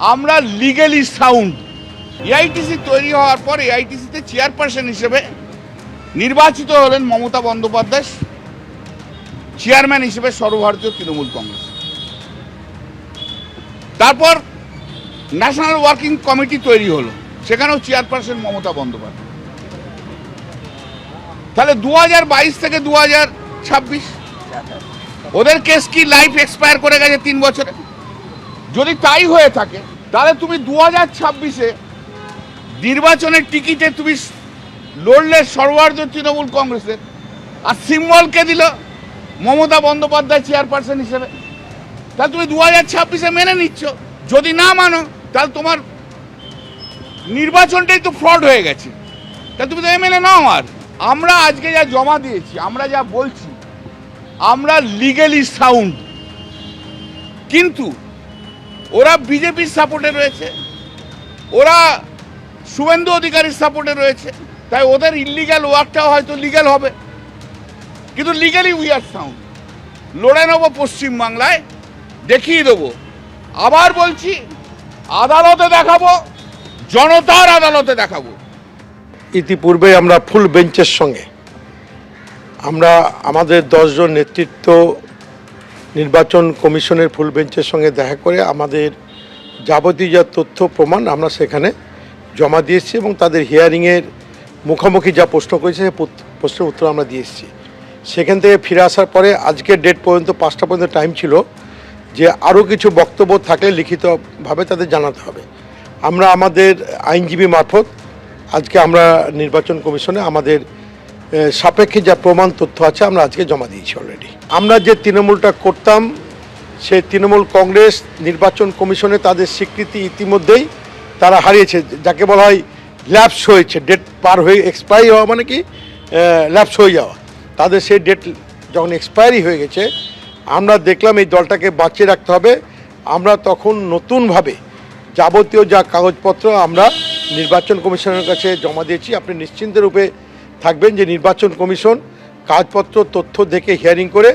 আমরা legally sound. AITC তৈরি হওয়ার পর এআইটিসিতে চেয়ারপারসন হিসেবে নির্বাচিত হলেন মমতা বন্দ্যোপাধ্যায়, চেয়ারম্যান হিসেবে সর্বভারতীয় তৃণমূল কংগ্রেস। তারপর ন্যাশনাল ওয়ার্কিং কমিটি তৈরি হলো, সেখানেও চেয়ারপারসন মমতা বন্দ্যোপাধ্যায়। তাহলে 2022 থেকে 2026 ওদের কেস কি লাইফ এক্সপায়ার করে গেছে 3 বছরে? যদি তাই হয়ে থাকে তাহলে তুমি 2026-এ নির্বাচনের টিকিটে তুমি লড়লে সর্বভারতীয় তৃণমূল কংগ্রেসের, আর সিম্বলকে দিল মমতা বন্দ্যোপাধ্যায় চেয়ারপারসন হিসেবে। তাহলে তুমি 2026-এ মেনে নিচ্ছ। যদি না মানো তাহলে তোমার নির্বাচনটাই তো ফ্রড হয়ে গেছে, তাহলে তুমি তো মেনে নাও। আর আমরা আজকে যা জমা দিয়েছি, আমরা যা বলছি, আমরা লিগ্যালি সাউন্ড, কিন্তু ওরা বিজেপির সাপোর্টে রয়েছে, ওরা শুভেন্দু অধিকারীর সাপোর্টে রয়েছে, তাই ওদের ইলিগ্যাল ওয়ার্কটাও হয়তো লিগ্যাল হবে, কিন্তু লিগ্যালি উই আর সাউন্ড। লড়ে নেবো পশ্চিমবাংলায়, দেখিয়ে দেবো। আবার বলছি, আদালতে দেখাবো, জনতার আদালতে দেখাবো। ইতিপূর্বে আমরা ফুল বেঞ্চের সঙ্গে আমরা আমাদের 10 জন নেতৃত্ব নির্বাচন কমিশনের ফুল বেঞ্চের সঙ্গে দেখা করে আমাদের যাবতীয় যা তথ্য প্রমাণ আমরা সেখানে জমা দিয়েছি এবং তাদের হিয়ারিংয়ের মুখোমুখি যা প্রশ্ন করেছে সেই প্রশ্নের উত্তর আমরা দিয়ে এসেছি। সেখান থেকে ফিরে আসার পরে আজকের ডেট পর্যন্ত 5টা পর্যন্ত টাইম ছিল যে আরও কিছু বক্তব্য থাকলে লিখিতভাবে তাদের জানাতে হবে। আমরা আমাদের আইনজীবী মারফত আজকে আমরা নির্বাচন কমিশনে আমাদের সাপেক্ষে যা প্রমাণ তথ্য আছে আমরা আজকে জমা দিয়েছি অলরেডি। আমরা যে তৃণমূলটা করতাম সেই তৃণমূল কংগ্রেস নির্বাচন কমিশনে তাদের স্বীকৃতি ইতিমধ্যেই তারা হারিয়েছে, যাকে বলা হয় ল্যাপস হয়েছে। ডেট পার হয়ে এক্সপায়ারি হওয়া মানে কি ল্যাপস হয়ে যাওয়া। তাদের সেই ডেট যখন এক্সপায়ারি হয়ে গেছে, আমরা দেখলাম এই দলটাকে বাঁচিয়ে রাখতে হবে। আমরা তখন নতুনভাবে যাবতীয় যা কাগজপত্র আমরা নির্বাচন কমিশনের কাছে জমা দিয়েছি। আপনি নিশ্চিন্ত রূপে থাকবেন যে নির্বাচন কমিশন কাগজপত্র তথ্য দেখে হিয়ারিং করে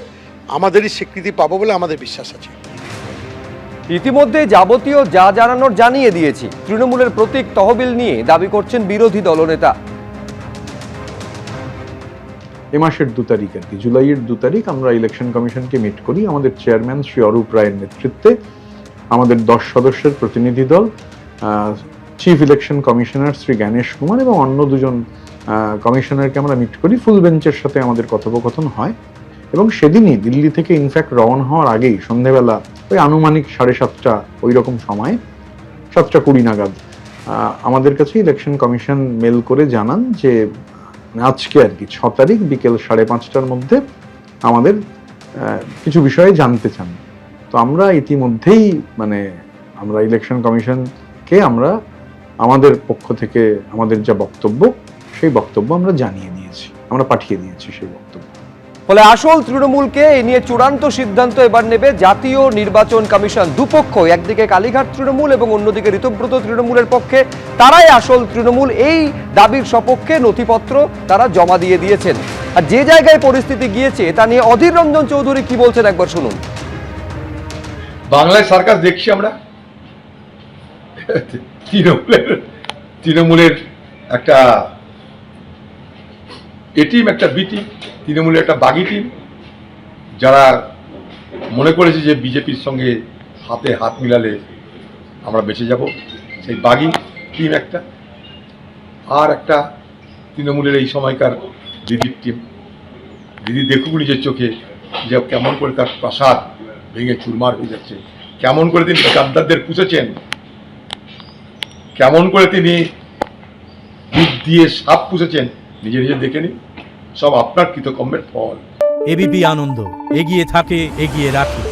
আমাদেরই স্বীকৃতি পাবো বলে আমাদের বিশ্বাস আছে। ইতিমধ্যে যাবতীয় যা জানানোর জানিয়ে দিয়েছি। তৃণমূলের প্রতীক তহবিল নিয়ে দাবি করছেন বিরোধী দলনেতা। এ মাসের 2 তারিখ আর কি, জুলাইয়ের 2 তারিখ আমরা ইলেকশন কমিশনকে মিট করি। আমাদের চেয়ারম্যান শ্রী অরূপ রায়ের নেতৃত্বে আমাদের 10 সদস্যের প্রতিনিধি দল, chief election commissioner Shri Gyanesh Kumar এবং অন্য 2 জন কমিশনারকে আমরা মিট করি। ফুল বেঞ্চের সাথে আমাদের কথোপকথন হয় এবং সেদিনই দিল্লি থেকে ইনফ্যাক্ট রওনা হওয়ার আগেই সন্ধ্যেবেলা ওই আনুমানিক 7:30 ওই রকম সময় 7:20 নাগাদ আমাদের কাছে ইলেকশন কমিশন মেল করে জানান যে আজকে আর কি 6 তারিখ বিকেল 5:30টার মধ্যে আমাদের কিছু বিষয়ে জানতে চান। তো আমরা ইতিমধ্যেই আমরা ইলেকশন কমিশনকে আমরা আমাদের পক্ষ থেকে আমাদের যা বক্তব্য সেই বক্তব্য আমরা জানিয়ে দিয়েছি, আমরা পাঠিয়ে দিয়েছি সেই বক্তব্য। ফলে আসল তৃণমূলকে এ নিয়ে চূড়ান্ত সিদ্ধান্ত এবার নেবে জাতীয় নির্বাচন কমিশন। দুপক্ষ, একদিকে কালীঘাট তৃণমূল এবং অন্যদিকে ঋতব্রত তৃণমূলের পক্ষে, তারাই আসল তৃণমূল। এই দাবির সপক্ষে নথিপত্র তারা জমা দিয়ে দিয়েছেন। আর যে জায়গায় পরিস্থিতি গিয়েছে তা নিয়ে অধীর রঞ্জন চৌধুরী কি বলছেন একবার শুনুন। বাংলায় সার্কাস দেখছি আমরা। তৃণমূলের একটা এ টিম, একটা বি টিম, তৃণমূলের একটা বাগি টিম, যারা মনে করেছে যে বিজেপির সঙ্গে হাতে হাত মিলালে আমরা বেঁচে যাব। সেই বাগি টিম একটা, আর একটা তৃণমূলের এই সময়কার দিদির টিম। দিদি দেখুক নিজের চোখে যে কেমন করে তার প্রাসাদ ভেঙে চুরমার হয়ে যাচ্ছে, কেমন করে তিনি গাদ্দারদের পুষেছেন, কেমন করে তিনি দুধ দিয়ে সাপ পুষেছেন, নিজে নিজে দেখে নিন। সব আপনার কৃতকর্মের ফল। এবিপি আনন্দ, এগিয়ে থাকে, এগিয়ে রাখে।